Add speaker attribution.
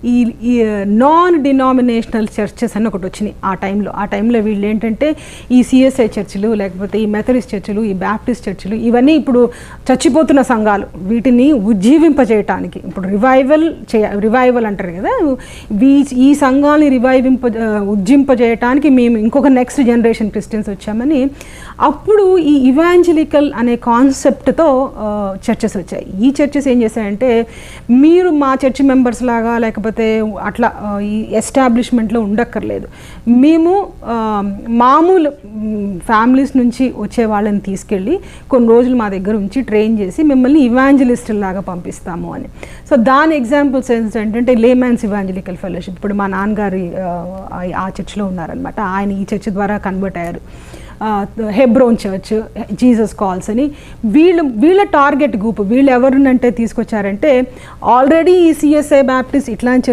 Speaker 1: ఈ non denominational churches అని ఒకటి వచ్చినాయి ఆ టైంలో వీళ్ళు ఏంటంటే ఈ సిఎస్ఐ చర్చిలు లేకపోతే ఈ మెథడిస్ట్ చర్చిలు ఈ బ్యాప్టిస్ట్ చర్చిలు ఇవన్నీ ఇప్పుడు చచ్చిపోతున్న సంఘాలు వీటిని ఉజ్జీవింపజేయటానికి ఇప్పుడు రివైవల్ అంటారు కదా ఈ సంఘాలని ఉజ్జింపజేయటానికి మేము ఇంకొక నెక్స్ట్ జనరేషన్ క్రిస్టియన్స్ వచ్చామని అప్పుడు ఈ ఇవాంజలికల్ అనే కాన్సెప్ట్తో చర్చెస్ వచ్చాయి. ఈ చర్చెస్ ఏం చేశాయంటే మీరు మా చర్చ్ మెంబర్స్ లాగా లేకపోతే అట్లా ఈ ఎస్టాబ్లిష్మెంట్లో ఉండక్కర్లేదు, మేము మామూలు ఫ్యామిలీస్ నుంచి వచ్చే వాళ్ళని తీసుకెళ్ళి కొన్ని రోజులు మా దగ్గర ఉంచి ట్రైన్ చేసి మిమ్మల్ని ఇవాంజలిస్టుల లాగా పంపిస్తాము అని. సో దాని ఎగ్జాంపుల్స్ ఏంటంటే లేమాన్స్ ఇవాంజలికల్ ఫెలోషిప్. ఇప్పుడు మా నాన్నగారి ఆ చర్చ్లో ఉన్నారనమాట, ఆయన ఈ చర్చ్ ద్వారా కన్వర్ట్ అయ్యారు. హెబ్రోన్ చర్చ్, జీసస్ కాల్స్ అని వీళ్ళ టార్గెట్ గ్రూప్ వీళ్ళు ఎవరినంటే తీసుకొచ్చారంటే ఆల్రెడీ ఈ సిఎస్ఐ బ్యాప్టిస్ట్ ఇట్లాంటి